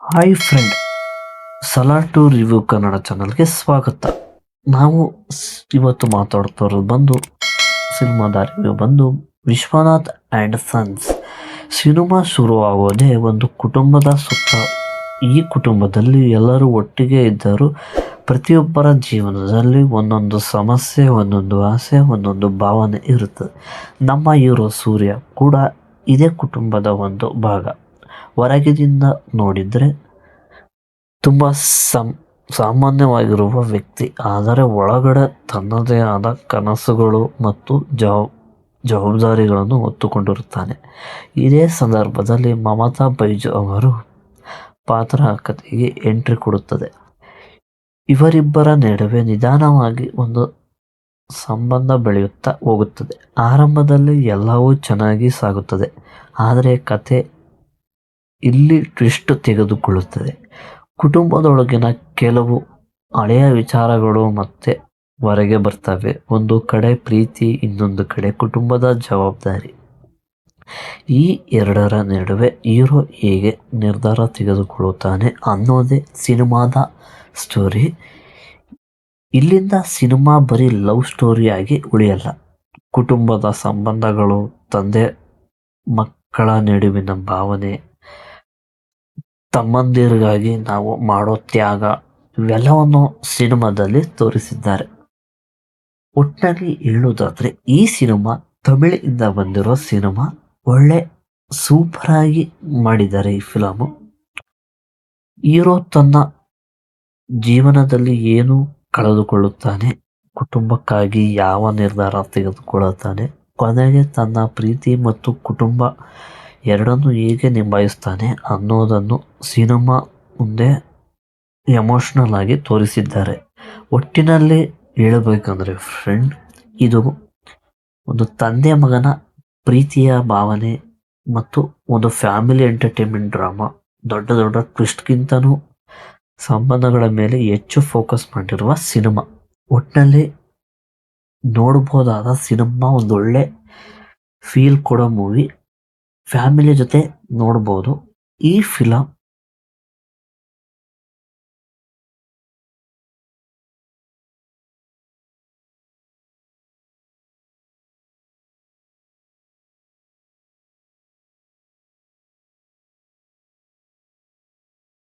Hi friend, ಸಲಾರ್ to review Kannada ಚಾನಲ್ಗೆ ಸ್ವಾಗತ. ನಾವು ಇವತ್ತು ಮಾತಾಡ್ತಾ ಇರೋದು ಸಿನಿಮಾದ review Vishwanath and sons. Cinema ಶುರುವಾಗೋದೇ ಒಂದು ಕುಟುಂಬದ ಸುತ್ತ. ಈ ಕುಟುಂಬದಲ್ಲಿ ಎಲ್ಲರೂ ಒಟ್ಟಿಗೆ ಇದ್ದರೂ ಪ್ರತಿಯೊಬ್ಬರ ಜೀವನದಲ್ಲಿ ಒಂದೊಂದು ಸಮಸ್ಯೆ, ಒಂದೊಂದು ಆಸೆ, ಒಂದೊಂದು ಭಾವನೆ ಇರುತ್ತದೆ. ನಮ್ಮ ಹೀರೋ ಸೂರ್ಯ ಕೂಡ ಇದೇ ಕುಟುಂಬದ ಒಂದು ಭಾಗ. ಹೊರಗಿನಿಂದ ನೋಡಿದರೆ ತುಂಬ ಸಾಮಾನ್ಯವಾಗಿರುವ ವ್ಯಕ್ತಿ, ಆದರೆ ಒಳಗಡೆ ತನ್ನದೇ ಆದ ಕನಸುಗಳು ಮತ್ತು ಜವಾಬ್ದಾರಿಗಳನ್ನು ಹೊತ್ತುಕೊಂಡಿರುತ್ತಾನೆ. ಇದೇ ಸಂದರ್ಭದಲ್ಲಿ ಮಮತಾ ಬೈಜು ಅವರು ಪಾತ್ರ ಕಥೆಗೆ ಎಂಟ್ರಿ ಕೊಡುತ್ತದೆ. ಇವರಿಬ್ಬರ ನಡುವೆ ನಿಧಾನವಾಗಿ ಒಂದು ಸಂಬಂಧ ಬೆಳೆಯುತ್ತಾ ಹೋಗುತ್ತದೆ. ಆರಂಭದಲ್ಲಿ ಎಲ್ಲವೂ ಚೆನ್ನಾಗಿ ಸಾಗುತ್ತದೆ, ಆದರೆ ಕತೆ ಇಲ್ಲಿ ಟ್ವಿಸ್ಟ್ ತೆಗೆದುಕೊಳ್ಳುತ್ತದೆ. ಕುಟುಂಬದೊಳಗಿನ ಕೆಲವು ಹಳೆಯ ವಿಚಾರಗಳು ಮತ್ತೆ ಹೊರಗೆ ಬರ್ತವೆ. ಒಂದು ಕಡೆ ಪ್ರೀತಿ, ಇನ್ನೊಂದು ಕಡೆ ಕುಟುಂಬದ ಜವಾಬ್ದಾರಿ. ಈ ಎರಡರ ನಡುವೆ ಹೀರೋ ಹೇಗೆ ನಿರ್ಧಾರ ತೆಗೆದುಕೊಳ್ಳುತ್ತಾನೆ ಅನ್ನೋದೇ ಸಿನಿಮಾದ ಸ್ಟೋರಿ. ಇಲ್ಲಿಂದ ಸಿನಿಮಾ ಬರೀ ಲವ್ ಸ್ಟೋರಿಯಾಗಿ ಉಳಿಯಲ್ಲ. ಕುಟುಂಬದ ಸಂಬಂಧಗಳು, ತಂದೆ ಮಕ್ಕಳ ನಡುವಿನ ಭಾವನೆ, ತಮ್ಮಂದಿರಿಗಾಗಿ ನಾವು ಮಾಡೋ ತ್ಯಾಗ, ಇವೆಲ್ಲವನ್ನು ಸಿನಿಮಾದಲ್ಲಿ ತೋರಿಸಿದ್ದಾರೆ. ಒಟ್ಟಿನಲ್ಲಿ ಹೇಳುವುದಾದ್ರೆ ಈ ಸಿನಿಮಾ ತಮಿಳಿಂದ ಬಂದಿರೋ ಸಿನಿಮಾ. ಒಳ್ಳೆ ಸೂಪರ್ ಆಗಿ ಮಾಡಿದ್ದಾರೆ ಈ ಫಿಲಮು. ಹೀರೋ ತನ್ನ ಜೀವನದಲ್ಲಿ ಏನು ಕಳೆದುಕೊಳ್ಳುತ್ತಾನೆ, ಕುಟುಂಬಕ್ಕಾಗಿ ಯಾವ ನಿರ್ಧಾರ ತೆಗೆದುಕೊಳ್ಳುತ್ತಾನೆ, ಕೊನೆಗೆ ತನ್ನ ಪ್ರೀತಿ ಮತ್ತು ಕುಟುಂಬ ಎರಡನ್ನು ಹೇಗೆ ನಿಭಾಯಿಸ್ತಾನೆ ಅನ್ನೋದನ್ನು ಸಿನಿಮಾ ಮುಂದೆ ಎಮೋಷ್ನಲ್ ಆಗಿ ತೋರಿಸಿದ್ದಾರೆ. ಒಟ್ಟಿನಲ್ಲಿ ಹೇಳಬೇಕಂದ್ರೆ ಫ್ರೆಂಡ್, ಇದು ಒಂದು ತಂದೆ ಮಗನ ಪ್ರೀತಿಯ ಭಾವನೆ ಮತ್ತು ಒಂದು ಫ್ಯಾಮಿಲಿ ಎಂಟರ್ಟೈನ್ಮೆಂಟ್ ಡ್ರಾಮಾ. ದೊಡ್ಡ ದೊಡ್ಡ ಟ್ವಿಸ್ಟ್ಗಿಂತನೂ ಸಂಬಂಧಗಳ ಮೇಲೆ ಹೆಚ್ಚು ಫೋಕಸ್ ಮಾಡಿರುವ ಸಿನಿಮಾ. ಒಟ್ಟಿನಲ್ಲಿ ನೋಡ್ಬೋದಾದ ಸಿನಿಮಾ, ಒಂದೊಳ್ಳೆ ಫೀಲ್ ಕೊಡೋ ಮೂವಿ. ಫ್ಯಾಮಿಲಿ ಜೊತೆ ನೋಡ್ಬೋದು. ಈ ಫಿಲಮ್